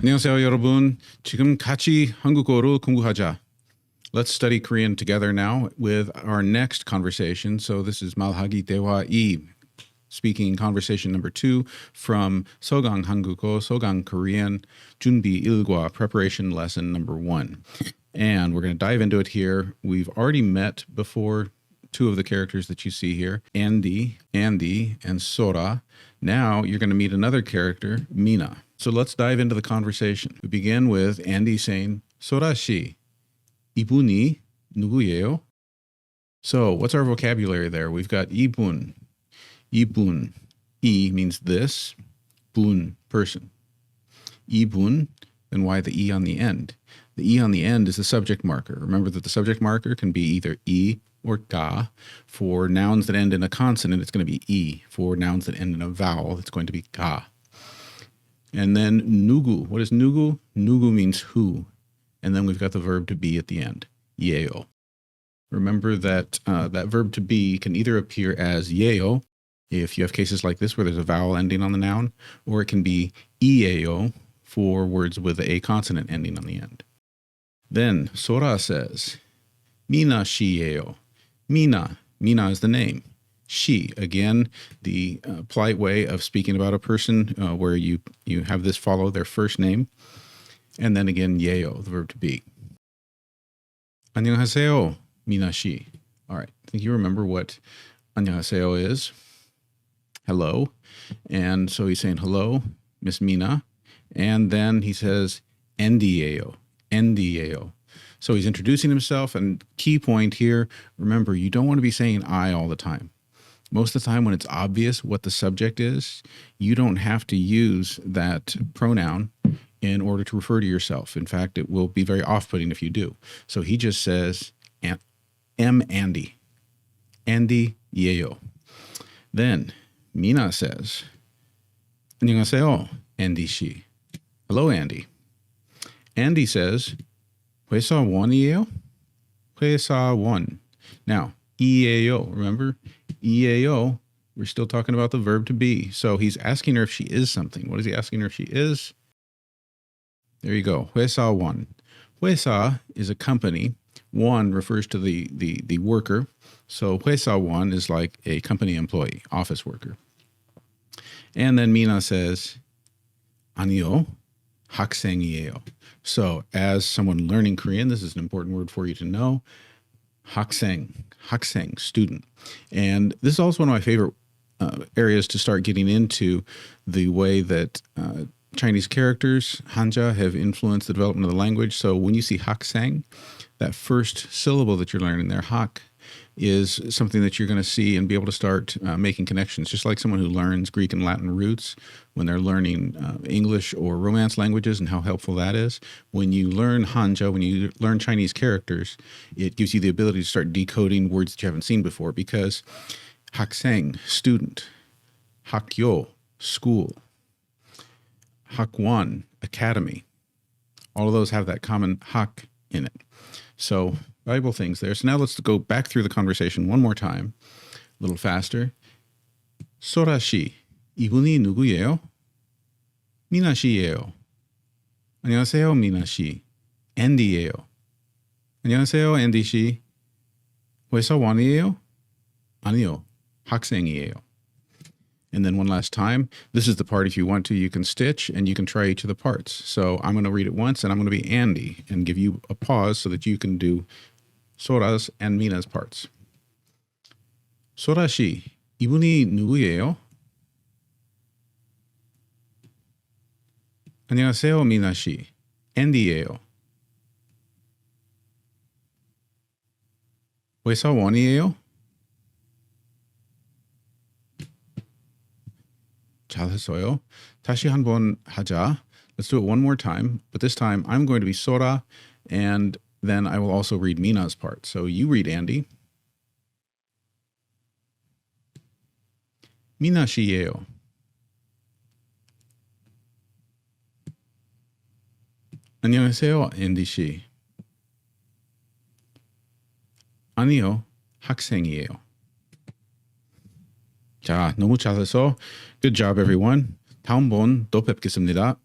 안녕하세요, 여러분. 지금 같이 한국어로 공부하자. Let's study Korean together now with our next conversation. So this is 말하기 대화 2, speaking conversation number 2 from Sogang Sogang Korean, 준비 1과 preparation lesson number 1. And we're going to dive into it here. We've already met before two of the characters that you see here, Andy, and Sora. Now you're going to meet another character, Mina. So let's dive into the conversation. We begin with Andy saying, Sora 씨, 이분이 누구예요? So what's our vocabulary there? We've got 이분. E means this, 분, person. 이분, then why the E on the end? The E on the end is the subject marker. Remember that the subject marker can be either E or ga. For nouns that end in a consonant, it's going to be E. For nouns that end in a vowel, it's going to be ga. And then 누구. What is 누구? 누구 means who. And then we've got the verb to be at the end, 예요. Remember that that verb to be can either appear as 예요, if you have cases like this where there's a vowel ending on the noun, or it can be 이예요 for words with a consonant ending on the end. Then Sora says, Mina 씨예요. Mina is the name. She, again, the polite way of speaking about a person where you have this follow their first name. And then again, 예요, the verb to be. 안녕하세요, Mina 씨. All right, I think you remember what 안녕하세요 is. Hello. And so he's saying, hello, Miss Mina. And then he says, ND예요. So he's introducing himself, and key point here, remember, you don't want to be saying I all the time. Most of the time when it's obvious what the subject is, you don't have to use that pronoun in order to refer to yourself. In fact, it will be very off-putting if you do. So he just says, Andy. Andy 예요. Then Mina says, 안녕하세요, Andy 씨. Hello, Andy. Andy says, 회사원이에요? 회사원. Now, 이에요, remember? 이에요, we're still talking about the verb to be. So he's asking her if she is something. What is he asking her if she is? There you go, 회사원. 회사 is a company. One refers to the worker. So 회사원 is like a company employee, office worker. And then Mina says, 아니요, 학생이에요. So as someone learning Korean, this is an important word for you to know. 학생, student. And this is also one of my favorite areas to start getting into the way that Chinese characters, Hanja, have influenced the development of the language. So when you see 학생, that first syllable that you're learning there, hak, is something that you're going to see and be able to start making connections, just like someone who learns Greek and Latin roots when they're learning English or Romance languages and how helpful that is. When you learn Hanja, when you learn Chinese characters, it gives you the ability to start decoding words that you haven't seen before, because 학생, student, 학교, school, 학원, academy, all of those have that common hak in it. So valuable things there. So now let's go back through the conversation one more time, a little faster. Sora 씨, 이분이 누구예요? 미나 씨예요. 안녕하세요, 미나 씨. 앤디예요. 안녕하세요, 앤디 씨. 회사원이에요? 아니요, 학생이에요. And then one last time, this is the part, if you want to, you can stitch and you can try each of the parts. So I'm going to read it once and I'm going to be Andy and give you a pause so that you can do Sora's and Mina's parts. Sora 씨, 이분이 누구예요? 안녕하세요, 미나 씨. 앤디예요. 회사원이에요? 잘했어요. 다시 한번 하자. Let's do it one more time, but this time I'm going to be Sora, and then I will also read Mina's part. So you read Andy. 미나 씨예요. 안녕하세요, 앤디 씨. 아니요, 학생이에요. 자, 너무 잘해서 good job everyone. 다음 번 또 뵙겠습니다.